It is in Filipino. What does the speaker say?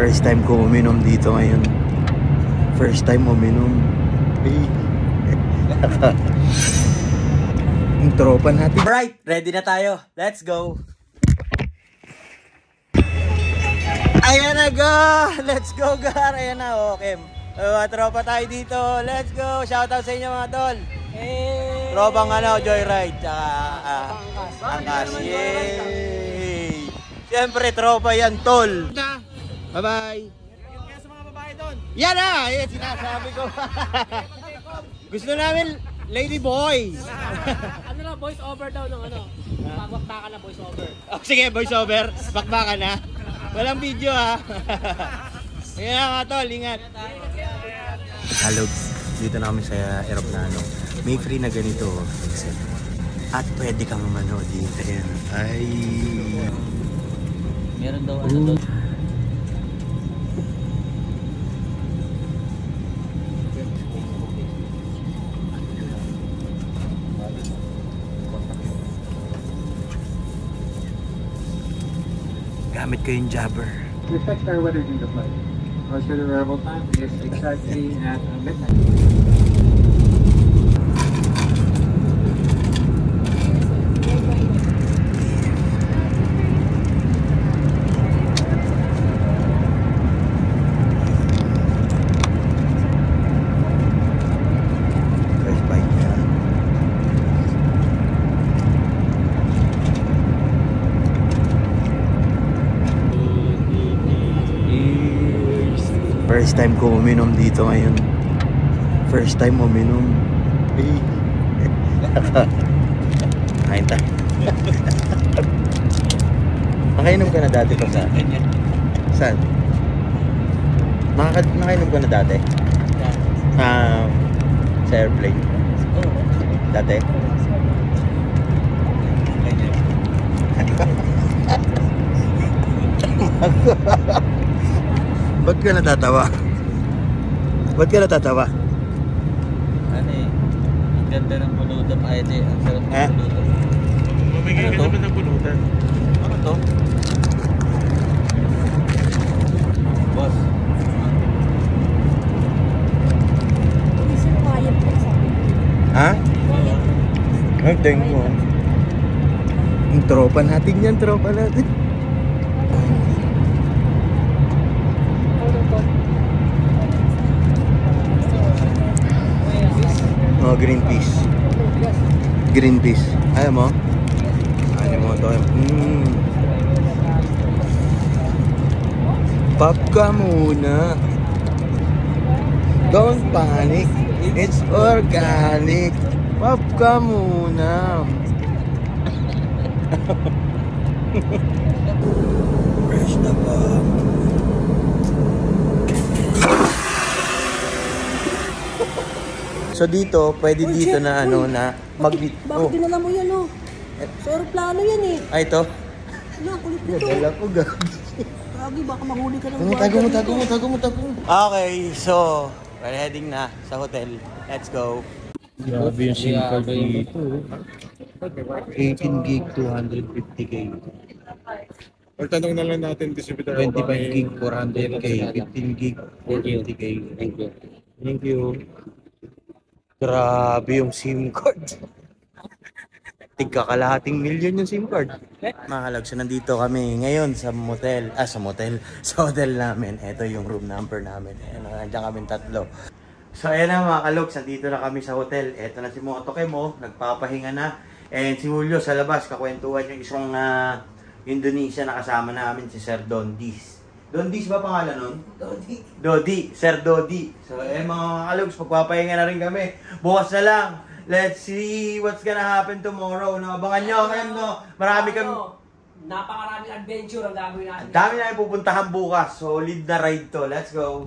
First time ko uminom dito ngayon. First time uminom. Hey. Yung tropa natin. Alright, ready na tayo. Let's go. Ayan na, go! Let's go, Gar! Ayan na, okay. Tropa tayo dito. Let's go! Shoutout sa inyo mga tol. Hey! Tropang Joyride. Tsaka Angkas. Yay! Siyempre, tropa yan, tol. Bye-bye. Kaya sa mga babae doon. Yan na! Yan, sinasabi ko. Gusto namin lady boy. Ano na, voice over daw ng ano? Bakbakan na voice over. Oh, sige, voice over. Bakbakan na. Walang video ha. Ayan na mga tol, ingat. Hello, dito na kami sa aeroplano. May free na ganito. At pwede kang manood dito. Ayan. Ay. Meron daw ano doon. Gamit ko yung jabber. Respect our weather during the flight. Our scheduled arrival time is exactly at midnight. First bite niya. First time ko uminom dito ngayon. First time uminom. Hey. Kain tayo. Nakainom ka na dati pa sa akin? Saan? Nakainom ka na dati? Sa airplane? Dati? Ba't ka natatawa? Ba't ka natatawa? Ano eh, ang ganda ng pulutan. Ay, di, ang sarap ng pulutan. Mamigay ka naman ng pulutan. Ano to? Boss. Ha? Ay, thank you. Yung tropa natin yan, tropa natin. Oh, green peas. Green peas. Ayaw mo? Ayaw mo ito. Pop ka muna. Don't panic. It's organic. Pop ka muna. Fresh na pop. So dito, pwede dito na ano na Bakit dinala mo yan oh? Sa aeroplano yan eh. Ay, ito. Yan, kulit nito. Dala ko, gagi. Gagi, baka mahuli ka ng Tago mo. Okay, so we're heading na sa hotel. Let's go. Grabe yung SIM card dito. 18 gig, 250k. Pagtanong na lang natin distributor. 25 gig, 400k. 15 gig, 450k. Thank you. Grabe yung SIM card. Tigka kalahating milyon yung SIM card. Mahalag. So nandito kami ngayon sa motel. Sa hotel namin. Ito yung room number namin. Nandiyan kami tatlo. So ayan na mga kalogs. Nandito na kami sa hotel. Ito na si Motoke mo. Nagpapahinga na. And si Julio sa labas. Kakwentuhan yung isang Indonesia na kasama namin. Si Sir Dondis. Dondis ba pangalan nun? Dodi. Sir Dodi. So mga kalogs. Pagpapahinga na rin kami. Bukas na lang. Let's see what's gonna happen tomorrow. No? Abangan nyo. Marami kami. Napakaraming adventure ang gagawin natin. Ang dami na pupuntahan bukas. Solid na ride to. Let's go.